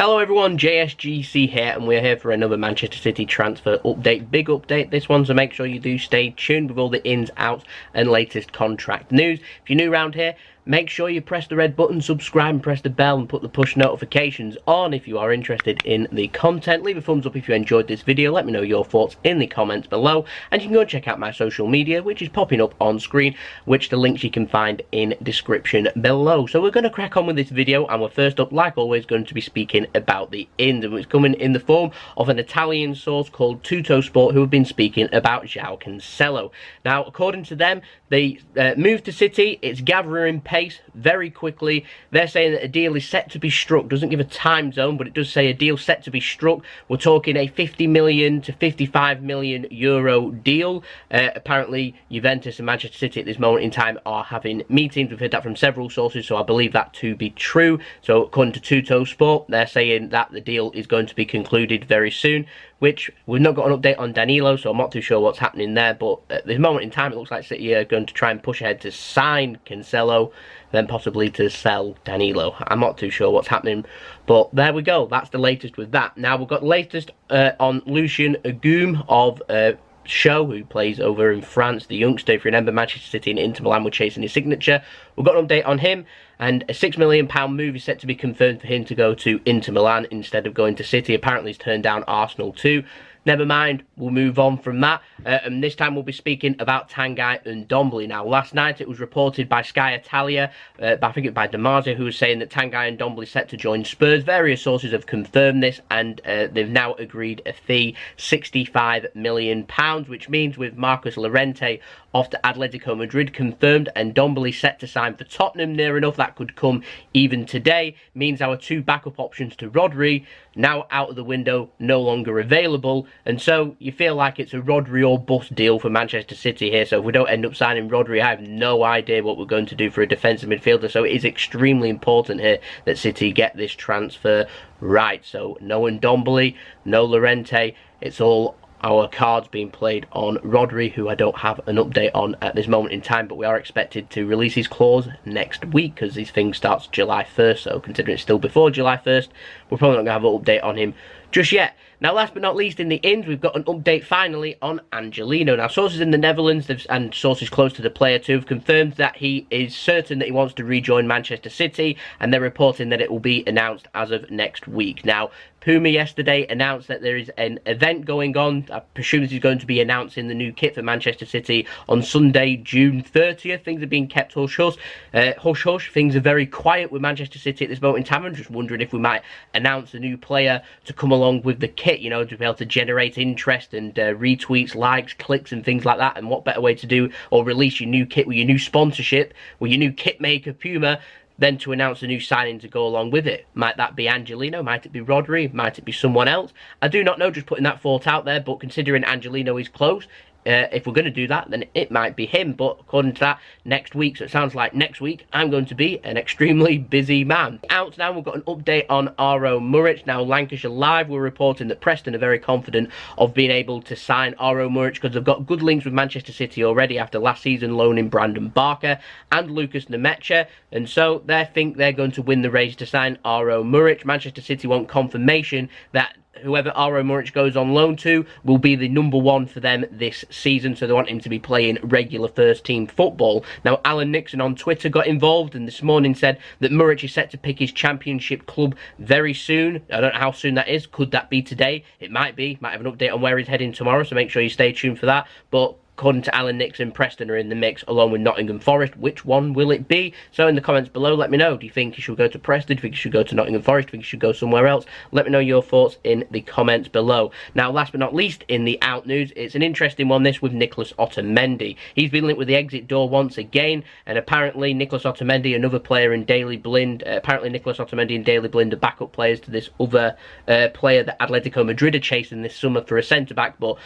Hello everyone, JSGC here, and we're here for another Manchester City transfer update. Big update this one, so make sure you do stay tuned with all the ins, outs and latest contract news. If you're new around here, make sure you press the red button, subscribe and press the bell and put the push notifications on if you are interested in the content. Leave a thumbs up if you enjoyed this video, let me know your thoughts in the comments below, and you can go and check out my social media, which is popping up on screen, which the links you can find in description below. So we're going to crack on with this video, and we're first up, like always, going to be speaking about the ins, and it's coming in the form of an Italian source called Tuttosport, who have been speaking about Joao Cancelo. Now, according to them, they moved to City, it's gathering pace very quickly. They're saying that a deal is set to be struck. Doesn't give a time zone, but it does say a deal set to be struck. We're talking a 50 million to 55 million euro deal. Apparently, Juventus and Manchester City at this moment in time are having meetings. We've heard that from several sources, so I believe that to be true. So according to Tuttosport, they're saying that the deal is going to be concluded very soon, which we've not got an update on Danilo, so I'm not too sure what's happening there. But at this moment in time, it looks like City are going to try and push ahead to sign Cancelo, then possibly to sell Danilo. I'm not too sure what's happening, but there we go. That's the latest with that. Now we've got the latest on Lucien Agoume of Ciao, who plays over in France, the youngster. If you remember, Manchester City and Inter Milan were chasing his signature. We've got an update on him, and a £6 million move is set to be confirmed for him to go to Inter Milan instead of going to City. Apparently he's turned down Arsenal too. Never mind, we'll move on from that. And this time we'll be speaking about Tanguy Ndombele. Now, last night it was reported by Sky Italia, I think it by Damasio, who was saying that Tanguy Ndombele is set to join Spurs. Various sources have confirmed this, and they've now agreed a fee, £65 million, which means with Marcus Llorente off to Atletico Madrid confirmed, and Ndombele set to sign for Tottenham near enough, that could come even today, means our two backup options to Rodri now out of the window, no longer available. And so you feel like it's a Rodri or bust deal for Manchester City here. So if we don't end up signing Rodri, I have no idea what we're going to do for a defensive midfielder. So it is extremely important here that City get this transfer right. So no Ndombele, no Llorente, it's all our cards being played on Rodri, who I don't have an update on at this moment in time, but we are expected to release his clause next week because his thing starts July 1st, so considering it's still before July 1st, we're probably not going to have an update on him just yet. Now, last but not least, in the ins, we've got an update finally on Angelino. Now, sources in the Netherlands and sources close to the player too have confirmed that he is certain that he wants to rejoin Manchester City, and they're reporting that it will be announced as of next week. Now, Puma yesterday announced that there is an event going on. I presume this is going to be announcing the new kit for Manchester City on Sunday, June 30th. Things are being kept hush-hush. Hush-hush. Things are very quiet with Manchester City at this moment in time. I'm just wondering if we might announce a new player to come along with the kit, you know, to be able to generate interest and retweets, likes, clicks and things like that. And what better way to do or release your new kit with your new sponsorship, with your new kit maker Puma, then to announce a new signing to go along with it. Might that be Angelino? Might it be Rodri? Might it be someone else? I do not know, just putting that thought out there, but considering Angelino is close, if we're going to do that, then it might be him. But according to that, next week, so it sounds like next week, I'm going to be an extremely busy man. Out now, we've got an update on muric. Now, Lancashire Live were reporting that Preston are very confident of being able to sign muric because they've got good links with Manchester City already after last season loaning Brandon Barker and Lucas Nemecha, and so they think they're going to win the race to sign muric. Manchester City want confirmation that whoever muric goes on loan to will be the #1 for them this season, so they want him to be playing regular first team football. Now, Alan Nixon on Twitter got involved and this morning said that Muric is set to pick his championship club very soon. I don't know how soon that is. Could that be today? It might be. Might have an update on where he's heading tomorrow, so make sure you stay tuned for that. But according to Alan Nixon, Preston are in the mix along with Nottingham Forest. Which one will it be? So in the comments below, let me know. Do you think he should go to Preston? Do you think he should go to Nottingham Forest? Do you think he should go somewhere else? Let me know your thoughts in the comments below. Now, last but not least, in the out news, it's an interesting one, this, with Nicolas Otamendi. He's been linked with the exit door once again, and apparently Nicolas Otamendi, another player in Daily Blind, Nicolas Otamendi and Daily Blind are backup players to this other player that Atletico Madrid are chasing this summer for a centre-back, but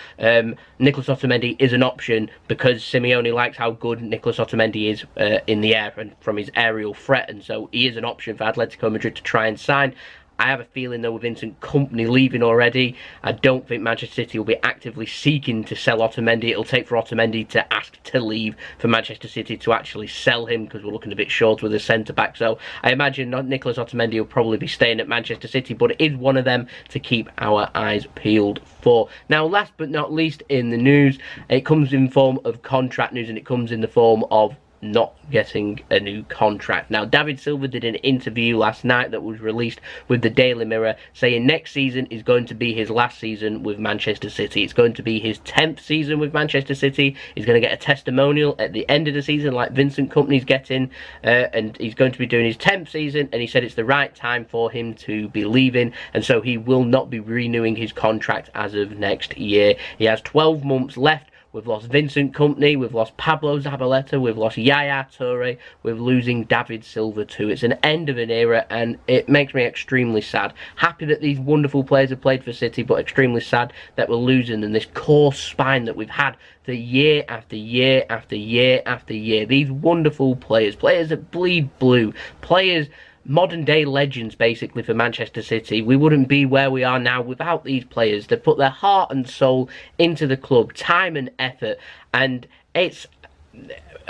Nicolas Otamendi is an option because Simeone likes how good Nicolas Otamendi is in the air and from his aerial threat, and so he is an option for Atletico Madrid to try and sign. I have a feeling, though, with Vincent Kompany leaving already, I don't think Manchester City will be actively seeking to sell Otamendi. It'll take for Otamendi to ask to leave for Manchester City to actually sell him, because we're looking a bit short with a centre-back. So I imagine Nicolas Otamendi will probably be staying at Manchester City, but it is one of them to keep our eyes peeled for. Now, last but not least in the news, it comes in form of contract news, and it comes in the form of not getting a new contract. Now, David Silva did an interview last night that was released with the Daily Mirror, saying next season is going to be his last season with Manchester City. It's going to be his 10th season with Manchester City. He's going to get a testimonial at the end of the season like Vincent Kompany's getting, and he's going to be doing his 10th season, and he said it's the right time for him to be leaving, and so he will not be renewing his contract as of next year. He has 12 months left. We've lost Vincent Kompany, we've lost Pablo Zabaleta, we've lost Yaya Toure, we're losing David Silva too. It's an end of an era, and it makes me extremely sad. Happy that these wonderful players have played for City, but extremely sad that we're losing them. This core spine that we've had the year after year after year after year. These wonderful players, players that bleed blue, players, modern day legends basically for Manchester City. We wouldn't be where we are now without these players. They've put their heart and soul into the club, time and effort, and it's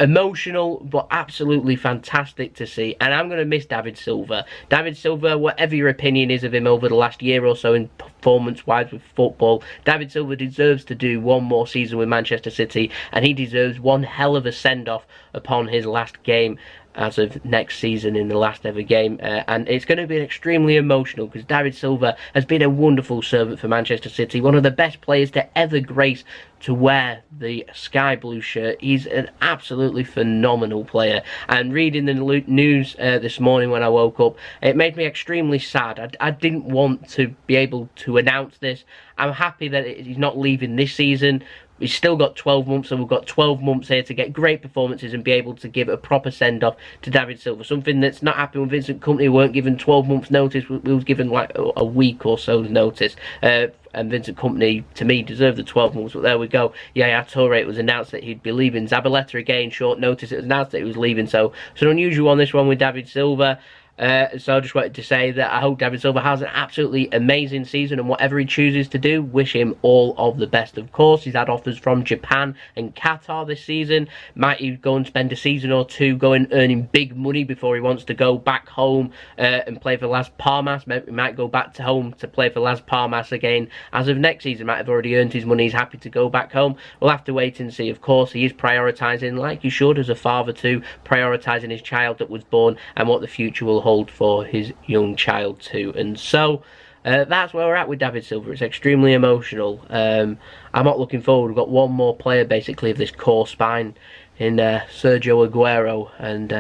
emotional but absolutely fantastic to see. And I'm going to miss David Silva. David Silva, whatever your opinion is of him over the last year or so in performance wise with football, David Silva deserves to do one more season with Manchester City, and he deserves one hell of a send-off upon his last game as of next season, in the last ever game, and it's going to be extremely emotional because David Silva has been a wonderful servant for Manchester City, one of the best players to ever grace to wear the sky blue shirt. He's an absolutely phenomenal player, and reading the news this morning when I woke up, it made me extremely sad. I didn't want to be able to announce this. I'm happy that he's not leaving this season. We've still got 12 months, so we've got 12 months here to get great performances and be able to give a proper send-off to David Silva. Something that's not happened with Vincent Kompany. We weren't given 12 months notice. We was given like a week or so's notice. And Vincent Kompany, to me, deserved the 12 months, but there we go. Yaya Toure, it was announced that he'd be leaving. Zabaleta, again, short notice, it was announced that he was leaving. So it's an unusual one, this one with David Silva. So I just wanted to say that I hope David Silva has an absolutely amazing season, and whatever he chooses to do, wish him all of the best. Of course, he's had offers from Japan and Qatar this season. Might he go and spend a season or two going earning big money before he wants to go back home and play for Las Palmas? He might go back to home to play for Las Palmas again as of next season. Might have already earned his money, he's happy to go back home. We'll have to wait and see. Of course, he is prioritising, like he should as a father too, prioritising his child that was born and what the future will hold for his young child too. And so that's where we're at with David Silva. It's extremely emotional. I'm not looking forward. We've got one more player basically of this core spine in Sergio Aguero, and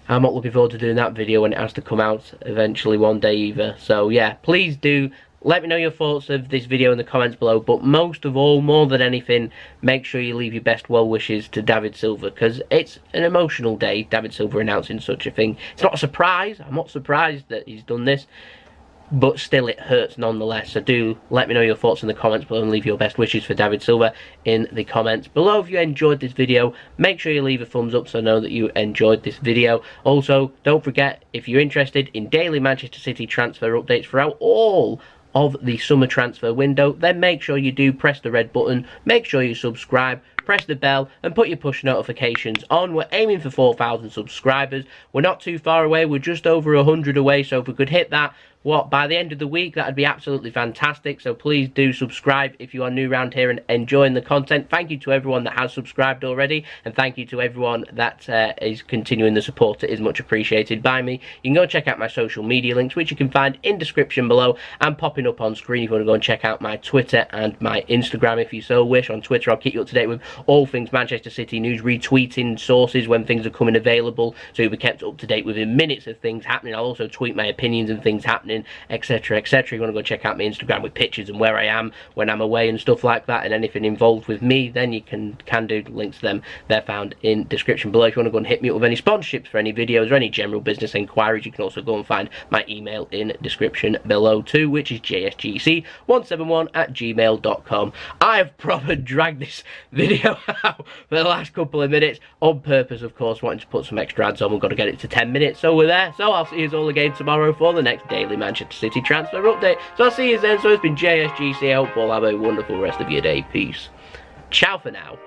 I'm not looking forward to doing that video when it has to come out eventually one day either. So yeah, please do let me know your thoughts of this video in the comments below, but most of all, more than anything, make sure you leave your best well wishes to David Silva, because it's an emotional day, David Silva announcing such a thing. It's not a surprise. I'm not surprised that he's done this, but still it hurts nonetheless. So do let me know your thoughts in the comments below and leave your best wishes for David Silva in the comments below. If you enjoyed this video, make sure you leave a thumbs up so I know that you enjoyed this video. Also, don't forget, if you're interested in daily Manchester City transfer updates throughout all of the summer transfer window, then make sure you do press the red button, make sure you subscribe, press the bell and put your push notifications on. We're aiming for 4,000 subscribers. We're not too far away, we're just over 100 away, so if we could hit that by the end of the week, that'd be absolutely fantastic. So please do subscribe if you are new around here and enjoying the content. Thank you to everyone that has subscribed already, and thank you to everyone that is continuing the support. It is much appreciated by me. You can go check out my social media links, which you can find in description below and popping up on screen if you want to go and check out my Twitter and my Instagram if you so wish. On Twitter, I'll keep you up to date with all things Manchester City news, retweeting sources when things are coming available, so you'll be kept up to date within minutes of things happening. I'll also tweet my opinions and things happening, etc, etc. You want to go check out my Instagram with pictures and where I am when I'm away and stuff like that, and anything involved with me, then you can do. Links to them, they're found in description below. If you want to go and hit me up with any sponsorships for any videos or any general business inquiries, you can also go and find my email in description below too, which is jsgc171@gmail.com. I've proper dragged this video out for the last couple of minutes on purpose, of course, wanting to put some extra ads on. We've got to get it to 10 minutes, so we're there. So I'll see you all again tomorrow for the next daily Manchester City transfer update. So I'll see you then. So it's been JSGC. I hope you all have a wonderful rest of your day. Peace. Ciao for now.